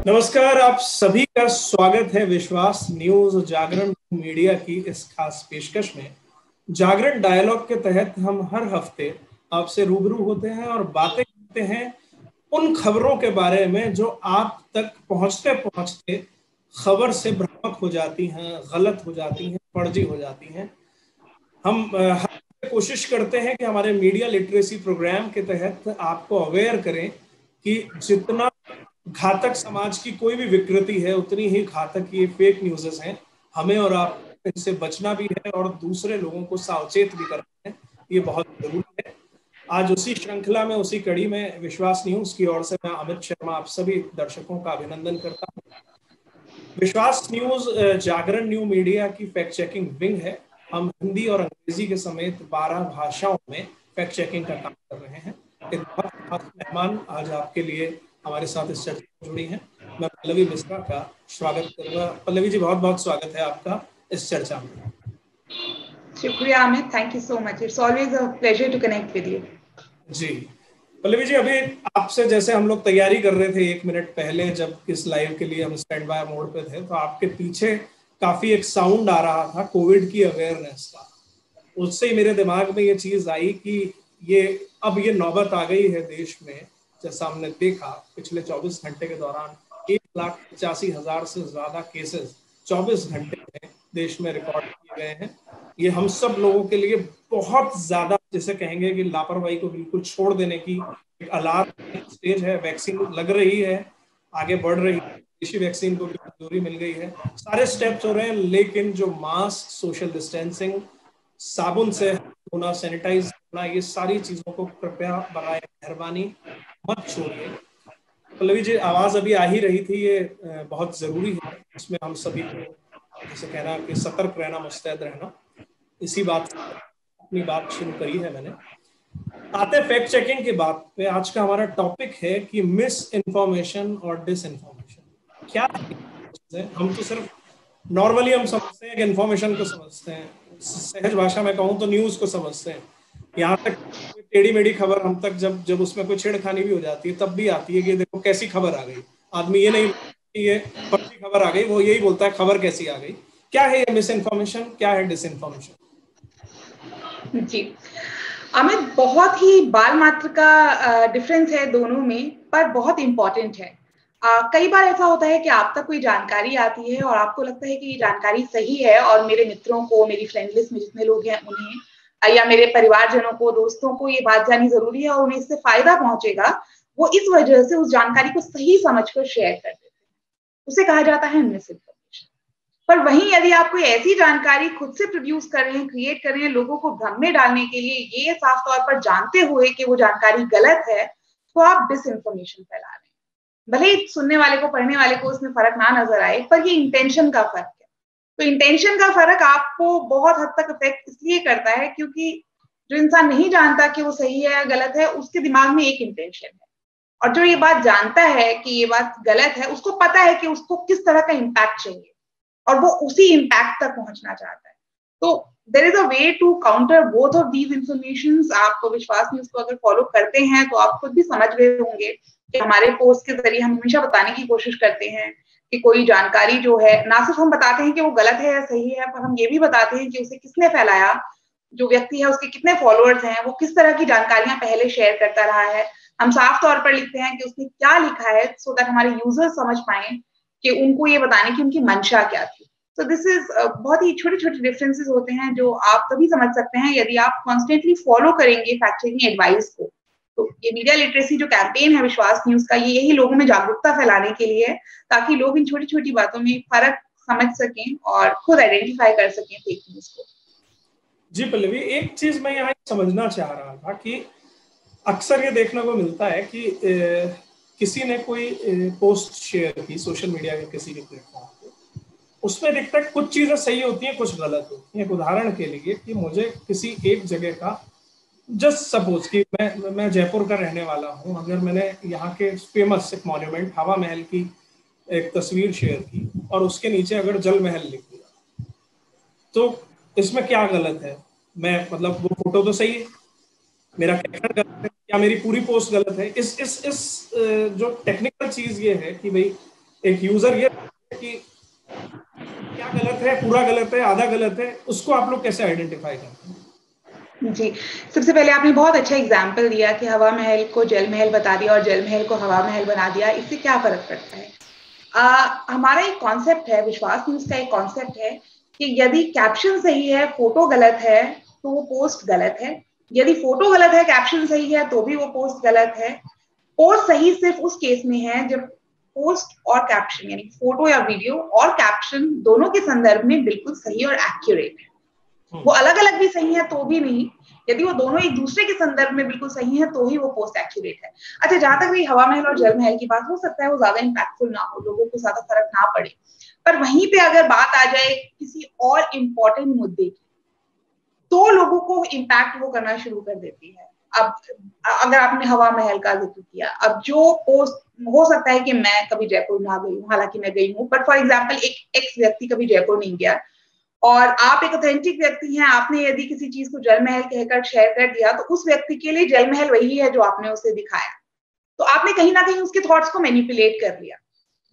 नमस्कार, आप सभी का स्वागत है विश्वास न्यूज जागरण मीडिया की इस खास पेशकश में। जागरण डायलॉग के तहत हम हर हफ्ते आपसे रूबरू होते हैं और बातें करते हैं उन खबरों के बारे में जो आप तक पहुंचते पहुंचते खबर से भ्रामक हो जाती हैं, गलत हो जाती हैं, फर्जी हो जाती हैं। हम हर कोशिश करते हैं कि हमारे मीडिया लिटरेसी प्रोग्राम के तहत आपको अवेयर करें कि जितना घातक समाज की कोई भी विकृति है उतनी ही घातक ये फेक न्यूज़ हैं। हमें और आप इनसे बचना भी है और दूसरे लोगों को सावचेत भी करना है, ये बहुत जरूरी है। आज उसी श्रृंखला में, उसी कड़ी में विश्वास न्यूज की ओर से मैं अमित शर्मा आप सभी दर्शकों का अभिनंदन करता हूँ। विश्वास न्यूज जागरण न्यू मीडिया की फैक्ट चेकिंग विंग है। हम हिंदी और अंग्रेजी के समेत 12 भाषाओं में फैक्ट चेकिंग का काम कर रहे हैं। एक बहुत खास मेहमान आज आपके लिए हमारे साथ इस चर्चा में जुड़ी हैं। मैं पल्लवी मिश्रा का स्वागत करूंगा। पल्लवी जी, बहुत बहुत स्वागत है आपका इस चर्चा में। शुक्रिया Amit, thank you so much. It's always a pleasure to connect with you. जी पल्लवी जी, अभी आपसे जैसे हम लोग तैयारी कर रहे थे 1 मिनट पहले, जब इस लाइव के लिए हम स्टैंड बाय मोड पे थे, तो आपके पीछे काफी एक साउंड आ रहा था कोविड की अवेयरनेस का। उससे ही मेरे दिमाग में ये चीज आई कि ये नौबत आ गई है देश में। जैसा हमने देखा पिछले 24 घंटे के दौरान 1,85,000 से ज्यादा केसेस 24 घंटे में देश में रिकॉर्ड किए गए हैं। ये हम सब लोगों के लिए बहुत ज्यादा, जैसे कहेंगे कि लापरवाही को बिल्कुल छोड़ देने की एक अलार्म स्टेज है। वैक्सीन लग रही है, आगे बढ़ रही है, देशी वैक्सीन को भी मंजूरी मिल गई है, सारे स्टेप्स हो रहे हैं, लेकिन जो मास्क, सोशल डिस्टेंसिंग, साबुन से धोना, सैनिटाइज करना, ये सारी चीजों को कृपया बराए मेहरबानी मत छोड़िए। पल्लवी जी, आवाज अभी आ ही रही थी, ये बहुत जरूरी है। इसमें हम सभी को जैसे कहना कि सतर्क रहना, मुस्तैद रहना। इसी बात से अपनी बात शुरू करी है मैंने। आते फैक्ट चेकिंग की बात पे, आज का हमारा टॉपिक है कि मिस इन्फॉर्मेशन और डिस इन्फॉर्मेशन क्या है। हम तो सिर्फ नॉर्मली हम समझते हैं कि इन्फॉर्मेशन को समझते हैं, सहज भाषा में कहूँ तो न्यूज को समझते हैं। यहाँ तक टेढ़ी मेढ़ी खबर हम तक जब जब उसमें कोई छेड़खानी भी हो जाती है तब भी आती है कि देखो कैसी खबर आ गई। आदमी ये नहीं बोलता कि ये फर्जी खबर आ गई, वो यही बोलता है खबर कैसी आ गई। क्या है ये मिस इन्फॉर्मेशन, क्या है डिस इन्फॉर्मेशन? जी अमित, बहुत ही बाल मात्र का डिफरेंस है दोनों में, पर बहुत इंपॉर्टेंट है। कई बार ऐसा होता है कि आप तक कोई जानकारी आती है और आपको लगता है कि ये जानकारी सही है और मेरे मित्रों को, मेरी फ्रेंड लिस्ट में जितने लोग हैं उन्हें, या मेरे परिवारजनों को, दोस्तों को ये बात जाननी जरूरी है और उन्हें इससे फायदा पहुंचेगा। वो इस वजह से उस जानकारी को सही समझकर शेयर कर देते हैं। उसे कहा जाता है मिस इन्फॉर्मेशन। पर वहीं यदि आप कोई ऐसी जानकारी खुद से प्रोड्यूस कर रहे हैं, क्रिएट कर रहे हैं लोगों को भ्रम में डालने के लिए, ये साफ तौर पर जानते हुए कि वो जानकारी गलत है, तो आप डिस इन्फॉर्मेशन फैला रहे हैं। भले ही सुनने वाले को, पढ़ने वाले को उसमें फर्क ना नजर आए, पर ये इंटेंशन का फर्क है। तो इंटेंशन का फर्क आपको बहुत हद तक इफेक्ट इसलिए करता है क्योंकि जो इंसान नहीं जानता कि वो सही है या गलत है, उसके दिमाग में एक इंटेंशन है, और जो ये बात जानता है कि ये बात गलत है, उसको पता है कि उसको किस तरह का इम्पैक्ट चाहिए और वो उसी इम्पैक्ट तक पहुंचना चाहता है। तो there is a way to counter both of these informations. आप विश्वास न्यूज को अगर फॉलो करते हैं तो आप खुद भी समझ गए होंगे कि हमारे पोस्ट के जरिए हम हमेशा बताने की कोशिश करते हैं कि कोई जानकारी जो है, ना सिर्फ हम बताते हैं कि वो गलत है या सही है, पर हम ये भी बताते हैं कि उसे किसने फैलाया, जो व्यक्ति है उसके कितने फॉलोअर्स हैं, वो किस तरह की जानकारियां पहले शेयर करता रहा है। हम साफ तौर पर लिखते हैं कि उसने क्या लिखा है, सो दैट हमारे यूजर्स समझ पाए कि उनको ये बताने की उनकी मंशा क्या थी। तो दिस इज बहुत ही छोटे छोटे डिफरेंसेस होते हैं जो आप तभी समझ सकते हैं यदि आप कॉन्स्टेंटली फॉलो करेंगे फैक्ट चेकिंग एडवाइस को। तो ये मीडिया लिटरेसी जो कैंपेन है विश्वास न्यूज का, ये यही लोगों में जागरूकता फैलाने के लिए है, ताकि लोग इन छोटी छोटी बातों में फर्क समझ सकें और खुद आइडेंटिफाई कर सकें फेक न्यूज को। जी पल्लवी, एक चीज मैं यहाँ समझना चाह रहा था कि अक्सर ये देखने को मिलता है कि किसी ने कोई पोस्ट शेयर की सोशल मीडिया के किसी भी प्लेटफॉर्म पे, उसमें दिखता है कुछ चीजें सही होती हैं, कुछ गलत होती हैं। एक उदाहरण के लिए कि मुझे किसी एक जगह का, जस्ट सपोज कि मैं जयपुर का रहने वाला हूँ, अगर मैंने यहाँ के फेमस एक मॉन्यूमेंट हवा महल की एक तस्वीर शेयर की और उसके नीचे अगर जल महल लिख दिया, तो इसमें क्या गलत है? मैं मतलब वो फोटो तो सही है, मेरा कैप्शन गलत है या मेरी पूरी पोस्ट गलत है? इस जो टेक्निकल चीज ये है कि भाई एक यूजर ये कि क्या गलत है, पूरा गलत है, आधा गलत है, उसको आप लोग कैसे आइडेंटिफाई करते हैं? जी, सबसे पहले आपने बहुत अच्छा एग्जाम्पल दिया कि हवा महल को जल महल बता दिया और जल महल को हवा महल बना दिया, इससे क्या फर्क पड़ता है? हमारा एक कॉन्सेप्ट है, विश्वास न्यूज का एक कॉन्सेप्ट है कि यदि कैप्शन सही है, फोटो गलत है, तो वो पोस्ट गलत है। यदि फोटो गलत है, कैप्शन सही है, तो भी वो पोस्ट गलत है। पोस्ट सही सिर्फ उस केस में है जब पोस्ट और कैप्शन यानी फोटो या वीडियो और कैप्शन दोनों के संदर्भ में बिल्कुल सही और एक्यूरेट है। वो अलग अलग भी सही है तो भी नहीं, यदि वो दोनों एक दूसरे के संदर्भ में बिल्कुल सही है तो ही वो पोस्ट एक्यूरेट है। अच्छा, जहां तक भी हवा महल और जल महल की बात, हो सकता है वो ज्यादा इम्पैक्टफुल ना हो, लोगों को ज्यादा फर्क ना पड़े, पर वहीं पे अगर बात आ जाए किसी और इम्पोर्टेंट मुद्दे की, तो लोगों को इम्पैक्ट वो करना शुरू कर देती है। अब अगर आपने हवा महल का जिक्र किया, अब जो पोस्ट, हो सकता है कि मैं कभी जयपुर ना गई हूँ, हालांकि मैं गई हूँ, बट फॉर एग्जाम्पल एक एक्स व्यक्ति कभी जयपुर नहीं गया और आप एक ऑथेंटिक व्यक्ति हैं, आपने यदि किसी चीज को जल महल कहकर शेयर कर दिया, तो उस व्यक्ति के लिए जल महल वही है जो आपने उसे दिखाया। तो आपने कहीं ना कहीं उसके थॉट्स को मैनिपुलेट कर लिया,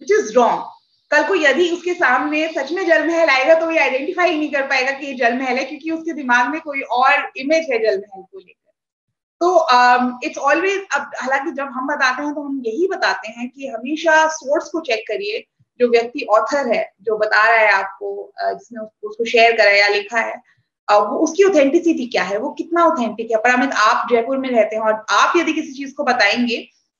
विच इज रॉन्ग। कल को यदि उसके सामने सच में जल महल आएगा तो ये आइडेंटिफाई नहीं कर पाएगा कि ये जल महल है, क्योंकि उसके दिमाग में कोई और इमेज है जल महल को लेकर। तो इट्स ऑलवेज, अब हालांकि जब हम बताते हैं तो हम यही बताते हैं कि हमेशा सोर्स को चेक करिए। जो व्यक्ति ऑथर है, जो बता रहा है आपको, जिसने उसको शेयर करा है या लिखा है, वो उसकी ऑथेंटिसिटी क्या है, वो कितना ऑथेंटिक है। पर अमित, आप जयपुर में रहते हैं और आप यदि किसी चीज को बताएंगे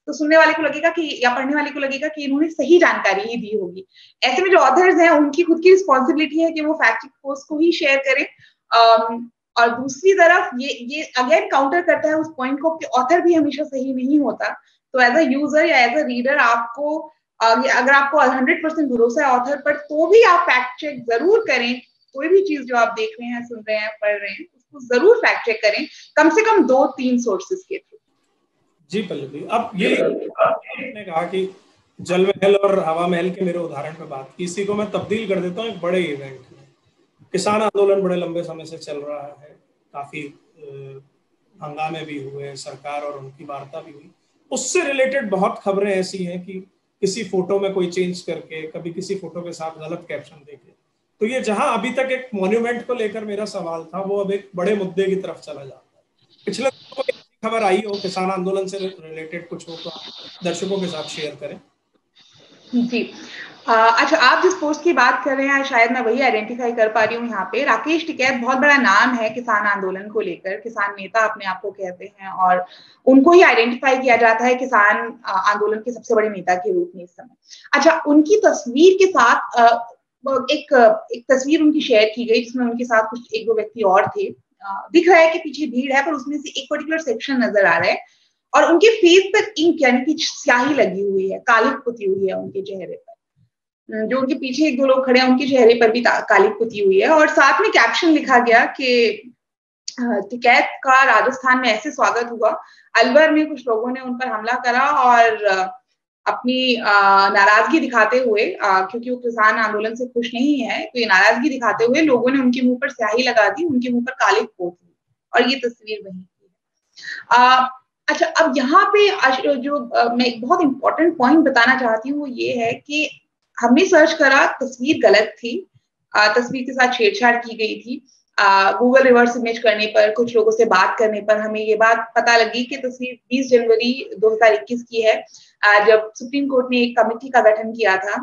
तो सुनने वाले को लगेगा कि, या पढ़ने वाले को लगेगा कि इन्होंने सही जानकारी ही दी होगी। ऐसे में जो ऑथर्स हैं उनकी खुद की रिस्पॉन्सिबिलिटी है कि वो फैक्ट चेक पोस्ट को ही शेयर करें। और दूसरी तरफ ये अगेन काउंटर करता है उस पॉइंट को कि ऑथर भी हमेशा सही नहीं होता। तो एज अ यूजर या एज अ रीडर, आपको अगर आपको 100% भरोसा है ऑथर पर, तो भी आप फैक्ट चेक जरूर करें। कोई भी चीज जो आप देख रहे हैं, सुन रहे हैं, पढ़ रहे हैं, उसको जरूर फैक्ट चेक करें, कम से कम 2-3 सोर्सेज के थ्रू। जी पल्लवी, अब ये आपने कहा कि जल महल और हवा महल के मेरे उदाहरण पे बात की, इसी को मैं तब्दील कर देता हूँ एक बड़े इवेंट में। किसान आंदोलन बड़े लंबे समय से चल रहा है, काफी हंगामे भी हुए, सरकार और उनकी वार्ता भी हुई। उससे रिलेटेड बहुत खबरें ऐसी हैं कि किसी फोटो में कोई चेंज करके, कभी किसी फोटो के साथ गलत कैप्शन देके, तो ये जहां अभी तक एक मॉन्यूमेंट को लेकर मेरा सवाल था, वो अब एक बड़े मुद्दे की तरफ चला जाता है। पिछले कोई खबर आई हो किसान आंदोलन से रिलेटेड कुछ हो तो आप दर्शकों के साथ शेयर करें। जी, अच्छा, आप जिस पोस्ट की बात कर रहे हैं शायद मैं वही आइडेंटिफाई कर पा रही हूँ यहाँ पे। राकेश टिकैत बहुत बड़ा नाम है किसान आंदोलन को लेकर, किसान नेता अपने आप को कहते हैं और उनको ही आइडेंटिफाई किया जाता है किसान आंदोलन के सबसे बड़े नेता के रूप में इस समय। अच्छा, उनकी तस्वीर के साथ एक तस्वीर उनकी शेयर की गई जिसमें उनके साथ कुछ 1-2 व्यक्ति और थे। दिख रहा है कि पीछे भीड़ है, पर उसमें से एक पर्टिकुलर सेक्शन नजर आ रहा है और उनके फेस पर इंक यानी कि स्याही लगी हुई है, कालिक पुती हुई है उनके चेहरे पर। जो उनके पीछे 1-2 लोग खड़े हैं उनके चेहरे पर भी कालिक पुती हुई है और साथ में कैप्शन लिखा गया कि टिकैत का राजस्थान में ऐसे स्वागत हुआ। अलवर में कुछ लोगों ने उन पर हमला करा और अपनी नाराजगी दिखाते हुए, क्योंकि वो किसान आंदोलन से खुश नहीं है, तो ये नाराजगी दिखाते हुए लोगों ने उनके मुंह पर स्याही लगा दी, उनके मुंह पर कालिक पोत दी और ये तस्वीर वही है। अच्छा, अब यहाँ पे जो मैं एक बहुत इंपॉर्टेंट पॉइंट बताना चाहती हूँ वो ये है कि हमने सर्च करा, तस्वीर गलत थी, तस्वीर के साथ छेड़छाड़ की गई थी। गूगल रिवर्स इमेज करने पर, कुछ लोगों से बात करने पर हमें ये बात पता लगी कि तस्वीर 20 जनवरी 2021 की है, जब सुप्रीम कोर्ट ने एक कमेटी का गठन किया था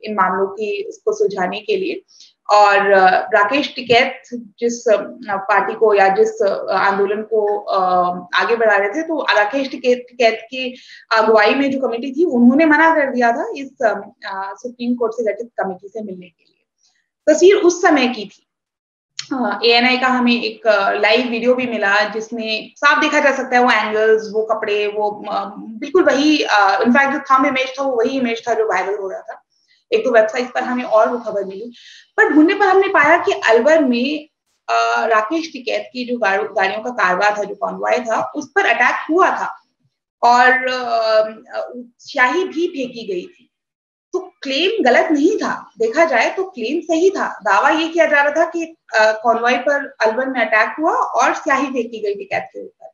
इन मामलों की उसको सुलझाने के लिए। और राकेश टिकैत जिस पार्टी को या जिस आंदोलन को आगे बढ़ा रहे थे, तो राकेश टिकैत की अगुवाई में जो कमेटी थी उन्होंने मना कर दिया था इस सुप्रीम कोर्ट से गठित कमेटी से मिलने के लिए। तस्वीर उस समय की थी। ANI का हमें एक लाइव वीडियो भी मिला जिसमें साफ देखा जा सकता है वो एंगल्स, वो कपड़े, वो बिल्कुल वही, इनफैक्ट जो थंब इमेज था वो वही इमेज था जो वायरल हो रहा था। एक तो वेबसाइट पर हमें और वो खबर मिली, पर ढूंढने पर हमने पाया कि अलवर में राकेश टिकैत की जो गाड़ियों का कारवां था, जो कॉन्वॉय था, उस पर अटैक हुआ था और स्याही भी फेंकी गई थी। तो क्लेम गलत नहीं था, देखा जाए तो क्लेम सही था। दावा ये किया जा रहा था कि कॉन्वॉय पर अलवर में अटैक हुआ और स्याही फेंकी गई टिकैत के ऊपर।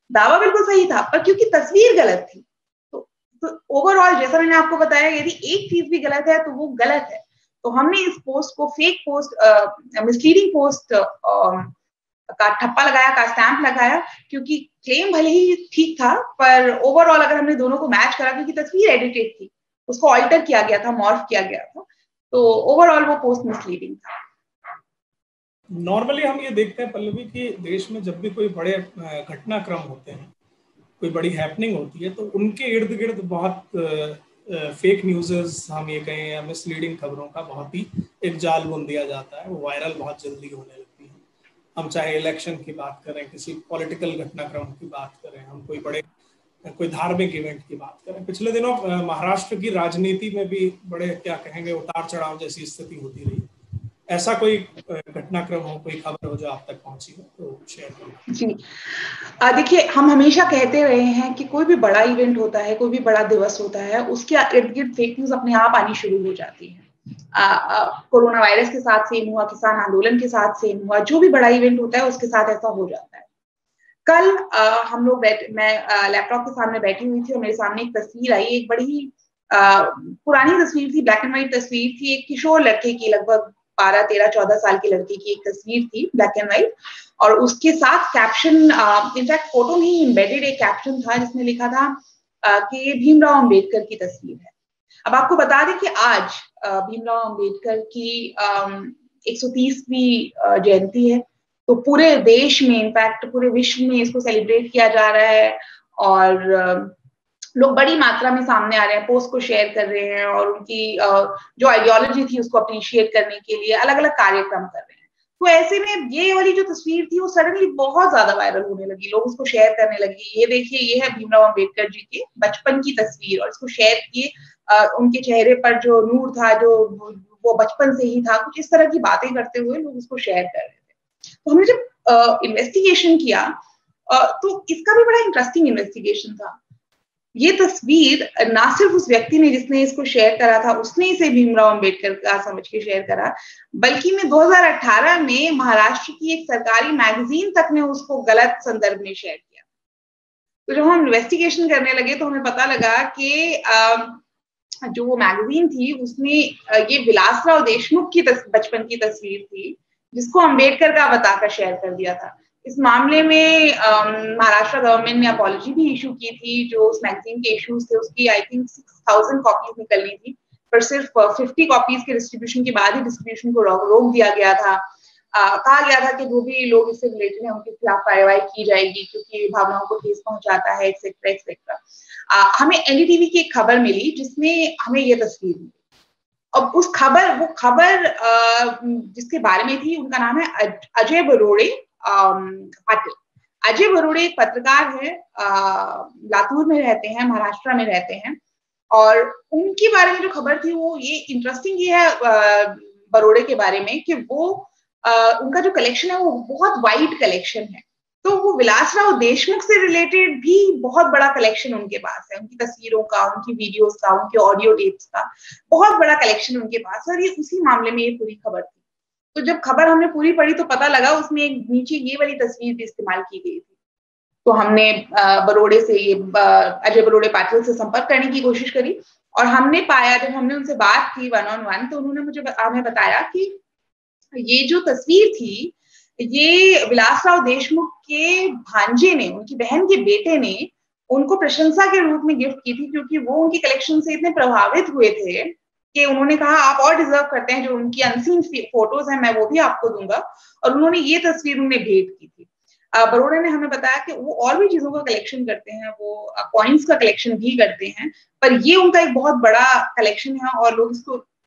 दावा बिल्कुल सही था, पर क्योंकि तस्वीर गलत थी, तो तो ओवरऑल जैसा मैंने आपको बताया, यदि एक चीज भी गलत है तो वो गलत है। तो हमने इस पोस्ट को फेक पोस्ट, मिसलीडिंग पोस्ट का ठप्पा लगाया, का स्टैंप लगाया, क्योंकि क्लेम भले ही ठीक था, पर ओवरऑल अगर हमने दोनों को मैच करा, क्योंकि तस्वीर एडिटेड थी, उसको ऑल्टर किया गया था, मॉर्फ किया गया था, तो ओवरऑल वो पोस्ट मिसलीडिंग था। नॉर्मली हम ये देखते हैं पल्लवी कि देश में जब भी कोई बड़े घटनाक्रम होते हैं, कोई बड़ी हैपनिंग होती है, तो उनके इर्द गिर्द बहुत फेक न्यूज़, हम ये कहें, या मिसलीडिंग खबरों का बहुत ही एक जाल बुन दिया जाता है। वो वायरल बहुत जल्दी होने लगती है। हम चाहे इलेक्शन की बात करें, किसी पॉलिटिकल घटनाक्रम की बात करें, हम कोई धार्मिक इवेंट की बात करें। पिछले दिनों महाराष्ट्र की राजनीति में भी बड़े, क्या कहेंगे, उतार चढ़ाव जैसी स्थिति होती रही। ऐसा कोई घटनाक्रम हो, कोई खबर हो जो आप तक पहुंची हो, तो शेयर करें। जी, देखिए, हम हमेशा कहते रहे हैं कि कोई भी बड़ा इवेंट होता है, कोई भी बड़ा दिवस होता है, उसके इर्द गिर्द फेक न्यूज अपने आप आनी शुरू हो जाती है। कोरोना वायरस के साथ सेम हुआ, किसान आंदोलन के साथ सेम हुआ, जो भी बड़ा इवेंट होता है उसके साथ ऐसा हो जाता है। कल हम लोग मैं लैपटॉप के सामने बैठी हुई थी और मेरे सामने एक तस्वीर आई, एक बड़ी पुरानी तस्वीर थी, ब्लैक एंड व्हाइट तस्वीर थी, एक किशोर लड़के की, लगभग 12, 13, 14 साल के लड़के की एक तस्वीर थी, ब्लैक एंड व्हाइट, और उसके साथ कैप्शन, इनफैक्ट फोटो में ही एम्बेडेड एक कैप्शन था जिसमें लिखा था कि ये भीमराव अंबेडकर की तस्वीर है। अब आपको बता दें कि आज भीमराव अंबेडकर की 130वीं जयंती है, तो पूरे देश में, इनफैक्ट पूरे विश्व में इसको सेलिब्रेट किया जा रहा है, और लोग बड़ी मात्रा में सामने आ रहे हैं, पोस्ट को शेयर कर रहे हैं, और उनकी जो आइडियोलॉजी थी उसको अप्रिशिएट करने के लिए अलग अलग कार्यक्रम कर रहे हैं। तो ऐसे में ये वाली जो तस्वीर थी वो सडनली बहुत ज्यादा वायरल होने लगी, लोग उसको शेयर करने लगे। ये देखिए, ये है भीमराव अंबेडकर जी के बचपन की तस्वीर, और इसको शेयर किए, उनके चेहरे पर जो नूर था, जो वो बचपन से ही था, कुछ इस तरह की बातें करते हुए लोग उसको शेयर कर रहे थे। तो हमने जब इन्वेस्टिगेशन किया, तो इसका भी बड़ा इंटरेस्टिंग इन्वेस्टिगेशन था। ये तस्वीर ना सिर्फ उस व्यक्ति ने जिसने इसको शेयर करा था उसने इसे भीमराव अंबेडकर का समझ के शेयर करा, बल्कि में 2018 में महाराष्ट्र की एक सरकारी मैगजीन तक ने उसको गलत संदर्भ में शेयर किया। तो जब हम इन्वेस्टिगेशन करने लगे तो हमें पता लगा कि जो वो मैगजीन थी उसने ये विलासराव देशमुख की बचपन की तस्वीर थी, जिसको अंबेडकर का बताकर शेयर कर दिया था। इस मामले में महाराष्ट्र गवर्नमेंट ने अपॉलॉजी भी इशू की थी। जो उस मैगजीन के इश्यूज थे उसकी आई थिंक 6000 कॉपीज निकलनी थी, पर सिर्फ 50 कॉपीज के डिस्ट्रीब्यूशन के बाद ही डिस्ट्रीब्यूशन को रोक दिया गया था। कहा गया था कि जो भी लोग इससे रिलेटेड हैं उनके खिलाफ कार्रवाई की जाएगी, क्योंकि भावनाओं को ठेस पहुंचाता है, एक्सेट्रा एक्सेट्रा। हमें एनडीटीवी की एक खबर मिली जिसमें हमें ये तस्वीर मिली। अब वो खबर जिसके बारे में थी, उनका नाम है अजय बरोड़े पाटिल। अजय बरोड़े एक पत्रकार है, लातूर में रहते हैं, महाराष्ट्र में रहते हैं, और उनके बारे में जो खबर थी वो ये इंटरेस्टिंग ये है बरोड़े के बारे में कि वो उनका जो कलेक्शन है वो बहुत वाइड कलेक्शन है। तो वो विलासराव देशमुख से रिलेटेड भी बहुत बड़ा कलेक्शन उनके पास है, उनकी तस्वीरों का, उनकी वीडियोस का, उनके ऑडियो टेप्स का बहुत बड़ा कलेक्शन उनके पास है, और ये उसी मामले में ये पूरी खबर थी। तो जब खबर हमने पूरी पढ़ी तो पता लगा उसमें एक नीचे ये वाली तस्वीर भी इस्तेमाल की गई थी। तो हमने बरोड़े से, ये अजय बरोड़े पाटिल से संपर्क करने की कोशिश करी, और हमने पाया, जब हमने उनसे बात की 1-on-1, तो उन्होंने हमें बताया कि ये जो तस्वीर थी, ये विलासराव देशमुख के भांजे ने, उनकी बहन के बेटे ने उनको प्रशंसा के रूप में गिफ्ट की थी, क्योंकि वो उनकी कलेक्शन से इतने प्रभावित हुए थे कि उन्होंने कहा आप और डिजर्व करते हैं, जो उनकी अनसीन फोटोज हैं मैं वो भी आपको दूंगा, और उन्होंने ये तस्वीर उन्हें भेंट की थी। बरोड़ा ने हमें बताया कि वो और भी चीजों का कलेक्शन करते हैं, वो कॉइन्स का कलेक्शन भी करते हैं, पर ये उनका एक बहुत बड़ा कलेक्शन है, और लोग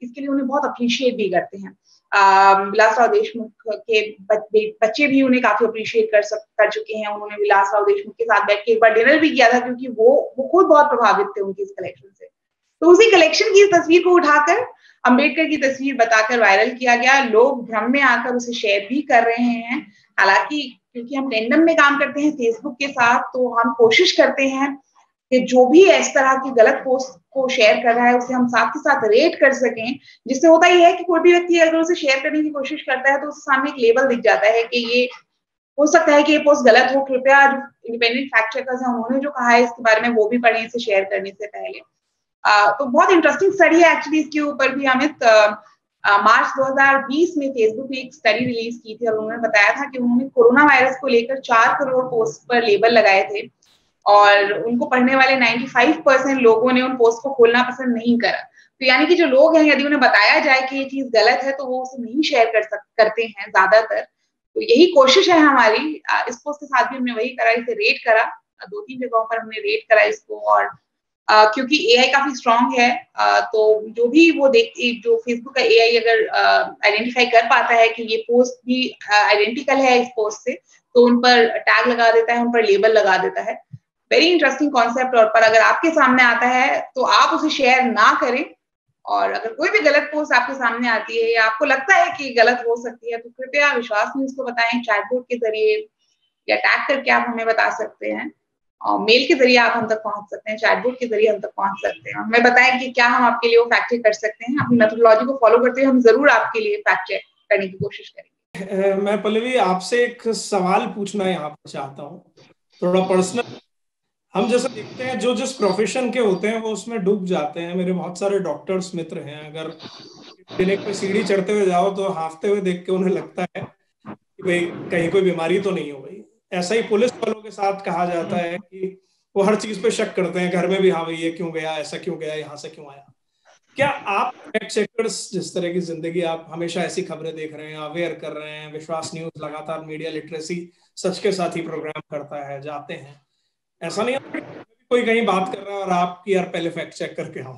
इसके लिए उन्हें बहुत अप्रिशिएट भी करते हैं। विलासराव देशमुख के बच्चे भी उन्हें काफी अप्रिशिएट कर चुके हैं। उन्होंने विलासराव देशमुख के साथ बैठ के एक बार डिनर भी किया था, क्योंकि वो खुद बहुत प्रभावित थे उनकी इस कलेक्शन से। तो उसी कलेक्शन की इस तस्वीर को उठाकर अंबेडकर की तस्वीर बताकर वायरल किया गया। लोग भ्रम में आकर उसे शेयर भी कर रहे हैं। हालांकि क्योंकि हम टेंडम में काम करते हैं फेसबुक के साथ, तो हम कोशिश करते हैं कि जो भी इस तरह की गलत पोस्ट को शेयर कर रहा है उसे हम साथ के साथ रेट कर सकें, जिससे होता ही है कि कोई भी व्यक्ति अगर उसे शेयर करने की कोशिश करता है तो उसके सामने एक लेबल दिख जाता है कि ये हो सकता है कि ये पोस्ट गलत हो, कृपया इंडिपेंडेंट फैक्ट चेकर्स हैं उन्होंने जो कहा है इसके बारे में वो भी पढ़ें इसे शेयर करने से पहले। तो बहुत इंटरेस्टिंग स्टडी है एक्चुअली इसके ऊपर भी। अमित, मार्च 2020 में फेसबुक ने एक स्टडी रिलीज की थी और उन्होंने बताया था कि उन्होंने कोरोना वायरस को लेकर 4 करोड़ पोस्ट पर लेबल लगाए थे और उनको पढ़ने वाले 95% लोगों ने उन पोस्ट को खोलना पसंद नहीं करा। तो यानी कि जो लोग हैं, यदि उन्हें बताया जाए कि ये चीज गलत है तो वो उसे नहीं शेयर करते हैं ज्यादातर। तो यही कोशिश है हमारी। इस पोस्ट के साथ भी हमने वही करा, इसे रेट करा, 2-3 जगहों पर हमने रेट करा इसको। और क्योंकि एआई काफी स्ट्रांग है, तो जो भी वो जो फेसबुक का एआई अगर आइडेंटिफाई कर पाता है कि ये पोस्ट भी आइडेंटिकल है इस पोस्ट से, तो उन पर टैग लगा देता है, उन पर लेबल लगा देता है। Very interesting concept. और पर अगर आपके सामने आता है तो आप उसे शेयर ना करें, और अगर कोई भी गलत पोस्ट आपके सामने आती है या आपको लगता है कि गलत हो सकती है तो कृपया विश्वास न्यूज को बताएं, चैटबॉट के जरिए या टैग करके आप हमें बता सकते हैं। और मेल के जरिए आप हम तक पहुंच सकते हैं, चैटबॉट के जरिए हम तक पहुंच सकते हैं। हमें बताएं कि क्या हम आपके लिए वो फैक्ट चेक कर सकते हैं। अपनी मेथोडोलॉजी को फॉलो करते हुए हम जरूर आपके लिए फैक्ट चेक करने की कोशिश करेंगे। मैं पल्लवी आपसे एक सवाल पूछना यहाँ पर चाहता हूँ, थोड़ा पर्सनल। हम जैसे देखते हैं जो जिस प्रोफेशन के होते हैं वो उसमें डूब जाते हैं। मेरे बहुत सारे डॉक्टर्स मित्र हैं, अगर क्लिनिक पे सीढ़ी चढ़ते हुए जाओ तो हांफते हुए देख के उन्हें लगता है कि भाई कहीं कोई बीमारी तो नहीं हो गई। ऐसा ही पुलिस वालों के साथ कहा जाता है कि वो हर चीज पे शक करते हैं, घर में भी, हाँ भाई ये क्यों गया, ऐसा क्यों गया, यहाँ से क्यों आया। क्या आप फैक्ट चेकर्स, जिस तरह की जिंदगी आप हमेशा ऐसी खबरें देख रहे हैं, अवेयर कर रहे हैं, विश्वास न्यूज लगातार मीडिया लिटरेसी सच के साथ ही प्रोग्राम करता है, जाते हैं, ऐसा नहीं होता कि कोई कहीं बात कर रहा है और आप कि यार पहले फैक्ट चेक करके आओ?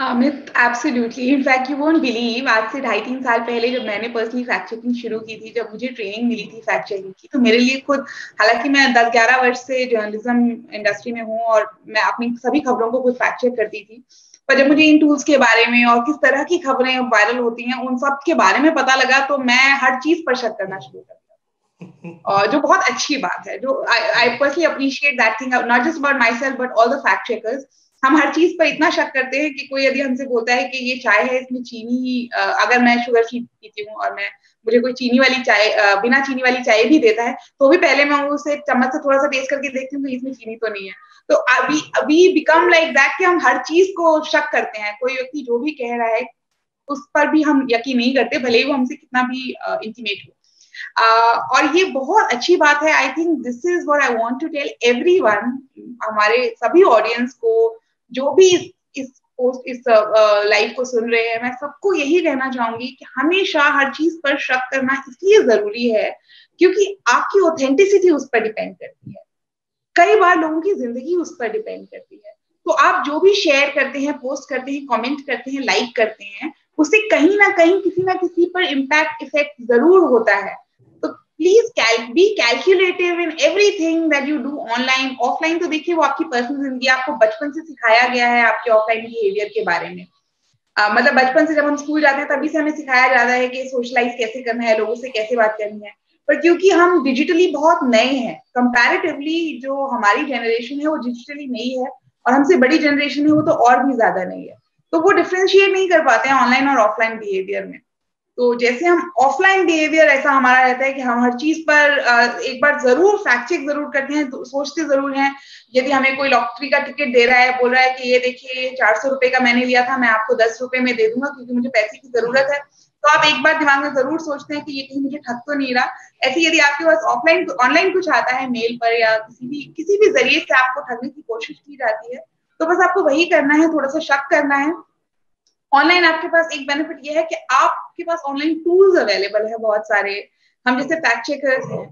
Amit, absolutely. In fact you won't believe, आज से 2.5-3 साल पहले जब मैंने पर्सनली फैक्ट चेकिंग शुरू की थी, जब मुझे ट्रेनिंग मिली थी फैक्ट चेकिंग की, तो मेरे लिए खुद, हालांकि मैं 10-11 वर्ष से जर्नलिज्म इंडस्ट्री में हूँ और मैं अपनी सभी खबरों को खुद फैक्ट चेक करती थी, पर जब मुझे इन टूल्स के बारे में और किस तरह की खबरें वायरल होती हैं उन सब के बारे में पता लगा, तो मैं हर चीज पर शक करना शुरू कर दिया। और जो बहुत अच्छी बात है, जो I personally appreciate that thing, not just about my self but all the fact checkers. हम हर चीज पर इतना शक करते हैं कि कोई यदि हमसे बोलता है कि ये चाय है, इसमें चीनी, अगर मैं शुगर फ्री पीती हूँ और मुझे कोई चीनी वाली चाय, बिना चीनी वाली चाय भी देता है, तो भी पहले मैं उसे चम्मच से थोड़ा सा टेस्ट करके देखती हूँ कि इसमें चीनी तो नहीं है। तो अभी बिकम लाइक दैट कि हम हर चीज को शक करते हैं। कोई व्यक्ति जो भी कह रहा है उस पर भी हम यकीन नहीं करते, भले ही वो हमसे कितना भी इंटीमेट हो। और ये बहुत अच्छी बात है। I think this is what I want to tell everyone, हमारे सभी ऑडियंस को, जो भी इस लाइव को सुन रहे हैं, मैं सबको यही कहना चाहूंगी कि हमेशा हर चीज पर शक करना इसलिए जरूरी है क्योंकि आपकी ऑथेंटिसिटी उस पर डिपेंड करती है। कई बार लोगों की जिंदगी उस पर डिपेंड करती है। तो आप जो भी शेयर करते हैं, पोस्ट करते हैं, कमेंट करते हैं, लाइक करते हैं, उससे कहीं ना कहीं किसी ना किसी पर इम्पैक्ट इफेक्ट जरूर होता है। तो please be calculative in everything that you do online. Offline तो देखिए वो आपकी पर्सनल जिंदगी, आपको बचपन से सिखाया गया है आपके ऑफलाइन बिहेवियर के बारे में। मतलब बचपन से जब हम स्कूल जाते हैं तभी से हमें सिखाया जाता है कि सोशलाइज कैसे करना है, लोगों से कैसे बात करनी है। पर क्योंकि हम डिजिटली बहुत नए हैं, कंपैरेटिवली जो हमारी जनरेशन है वो डिजिटली नई है और हमसे बड़ी जनरेशन है वो तो और भी ज्यादा नई है, तो वो डिफ्रेंशिएट नहीं कर पाते हैं ऑनलाइन और ऑफलाइन बिहेवियर में। तो जैसे हम ऑफलाइन बिहेवियर ऐसा हमारा रहता है कि हम हर चीज पर एक बार जरूर फैक्ट चेक जरूर करते हैं, तो सोचते जरूर हैं। यदि हमें कोई लॉटरी का टिकट दे रहा है, बोल रहा है कि ये देखिए 400 रुपए का मैंने लिया था, मैं आपको 10 रुपए में दे दूंगा क्योंकि मुझे पैसे की जरूरत है, तो आप एक बार दिमाग में जरूर सोचते हैं कि ये कहीं मुझे ठग तो नहीं रहा। ऐसे यदि आपके पास ऑनलाइन कुछ आता है मेल पर या किसी भी जरिए से आपको ठगने की कोशिश की जाती है, तो बस आपको वही करना है, थोड़ा सा शक करना है। ऑनलाइन आपके पास एक बेनिफिट ये है कि आपके पास ऑनलाइन टूल्स अवेलेबल है बहुत सारे। हम जैसे फैक्ट चेकर्स हैं,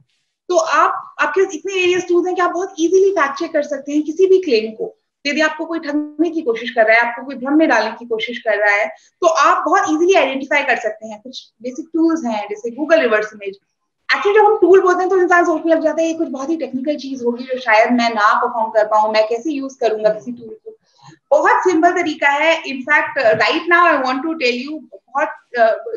तो आपके पास इतने वेरियस टूल्स हैं कि आप बहुत इजीली फैक्ट चेक कर सकते हैं किसी भी क्लेम को। यदि आपको कोई ठगने की कोशिश कर रहा है, आपको कोई भ्रम में डालने की कोशिश कर रहा है, तो आप बहुत इजीली आइडेंटिफाई कर सकते हैं। कुछ बेसिक टूल्स हैं जैसे गूगल रिवर्स इमेज। एक्चुअली जब हम टूल बोलते हैं तो इंसान सोचने लग जाता है ये कुछ बहुत ही टेक्निकल चीज होगी जो शायद मैं ना परफॉर्म कर पाऊं, मैं कैसे यूज करूंगा किसी टूल को। बहुत सिंपल तरीका है। In fact right now I want to tell you, बहुत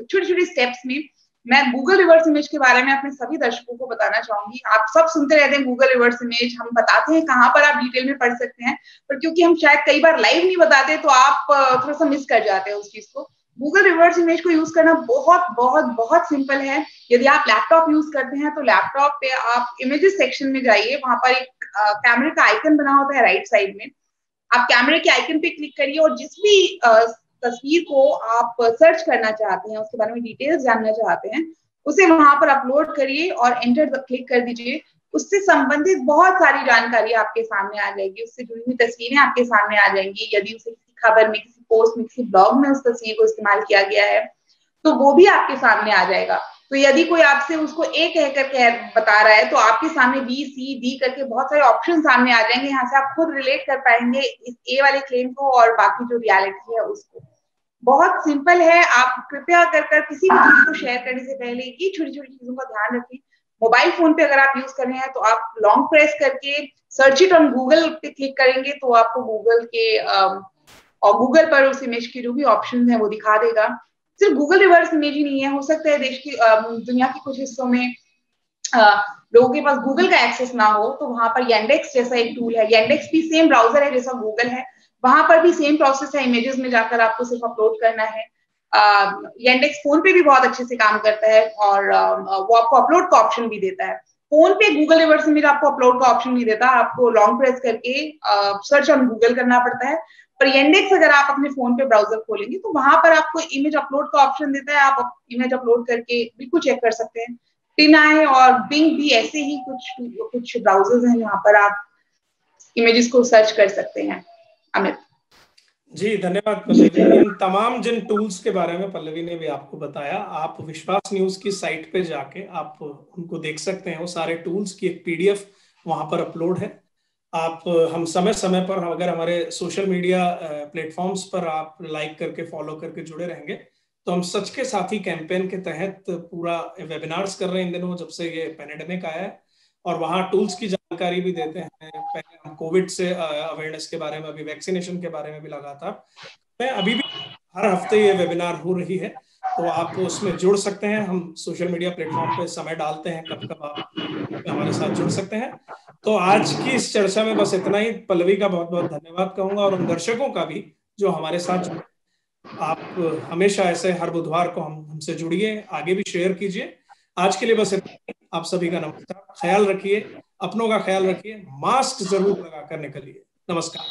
छोटे छोटे स्टेप्स में मैं गूगल रिवर्स इमेज के बारे में अपने सभी दर्शकों को बताना चाहूंगी। आप सब सुनते रहते हैं गूगल रिवर्स इमेज, हम बताते हैं कहाँ पर आप डिटेल में पढ़ सकते हैं, पर क्योंकि हम शायद कई बार लाइव नहीं बताते तो आप थोड़ा सा मिस कर जाते हैं उस चीज को। गूगल रिवर्स इमेज को यूज करना बहुत बहुत बहुत सिंपल है। यदि आप लैपटॉप यूज करते हैं तो लैपटॉप पे आप इमेजेस सेक्शन में जाइए, वहां पर एक कैमरे का आइकन बना होता है राइट साइड में। आप कैमरे के आइकन पे क्लिक करिए और जिस भी तस्वीर को आप सर्च करना चाहते हैं, उसके बारे में डिटेल्स जानना चाहते हैं, उसे वहां पर अपलोड करिए और एंटर क्लिक कर दीजिए। उससे संबंधित बहुत सारी जानकारी आपके सामने आ जाएगी, उससे जुड़ी हुई तस्वीरें आपके सामने आ जाएंगी। यदि उसे किसी खबर में, किसी पोस्ट में, किसी ब्लॉग में उस तस्वीर को इस्तेमाल किया गया है तो वो भी आपके सामने आ जाएगा। तो यदि कोई आपसे उसको ए कहकर बता रहा है तो आपके सामने बी, सी, डी करके बहुत सारे ऑप्शन सामने आ जाएंगे। यहाँ से आप खुद रिलेट कर पाएंगे इस ए वाले क्लेम को और बाकी जो रियलिटी है उसको। बहुत सिंपल है। आप कृपया कर किसी भी चीज को शेयर करने से पहले ये छोटी छोटी चीजों का ध्यान रखें। मोबाइल फोन पे अगर आप यूज कर रहे हैं तो आप लॉन्ग प्रेस करके सर्च इट ऑन गूगल पे क्लिक करेंगे तो आपको गूगल के और गूगल पर उस इमेज की जो भी ऑप्शन है वो दिखा देगा। सिर्फ गूगल रिवर्स इमेज ही नहीं है, हो सकता है देश की दुनिया के कुछ हिस्सों में लोगों के पास गूगल का एक्सेस ना हो, तो वहां पर येंडेक्स जैसा एक टूल है। येंडेक्स भी सेम ब्राउजर है जैसा गूगल है, वहां पर भी सेम प्रोसेस है। इमेजेस में जाकर आपको सिर्फ अपलोड करना है। येंडेक्स फोन पे भी बहुत अच्छे से काम करता है और वो आपको अपलोड का ऑप्शन भी देता है। फोन पे गूगल रिवर्स इमेज आपको अपलोड का ऑप्शन नहीं देता, आपको लॉन्ग प्रेस करके सर्च ऑन गूगल करना पड़ता है। पर येंडेक्स अगर आप अपने फोन पे ब्राउजर खोलेंगे तो वहां पर आपको इमेज अपलोड का ऑप्शन देता है। आप इमेज अपलोड करके बिल्कुल चेक कर सकते हैं। टिनाई और बिंग भी ऐसे ही कुछ ब्राउजर्स हैं जहां पर आप इमेजेस को सर्च कर सकते हैं। अमित जी धन्यवाद पल्लवी। इन तमाम जिन टूल्स के बारे में पल्लवी ने भी आपको बताया, आप विश्वास न्यूज की साइट पे जाके आप उनको देख सकते हैं। वो सारे टूल्स की एक पीडीएफ वहां पर अपलोड है। आप हम समय समय पर अगर हमारे सोशल मीडिया प्लेटफॉर्म्स पर आप लाइक करके फॉलो करके जुड़े रहेंगे तो हम सच के साथी कैंपेन के तहत पूरा वेबिनार्स कर रहे हैं इन दिनों जब से ये पैंडेमिक आया है, और वहाँ टूल्स की जानकारी भी देते हैं। पहले हम कोविड से अवेयरनेस के बारे में, अभी वैक्सीनेशन के बारे में भी लगातार मैं अभी भी हर हफ्ते ये वेबिनार हो रही है, तो आप उसमें जुड़ सकते हैं। हम सोशल मीडिया प्लेटफॉर्म पे समय डालते हैं, कब कब आप हमारे साथ जुड़ सकते हैं। तो आज की इस चर्चा में बस इतना ही। पल्लवी का बहुत बहुत धन्यवाद कहूंगा और उन दर्शकों का भी जो हमारे साथ जुड़े। आप हमेशा ऐसे हर बुधवार को हमसे जुड़िए, आगे भी शेयर कीजिए। आज के लिए बस इतना ही। आप सभी का नमस्कार, ख्याल रखिए, अपनों का ख्याल रखिए, मास्क जरूर लगा कर निकलिए। नमस्कार।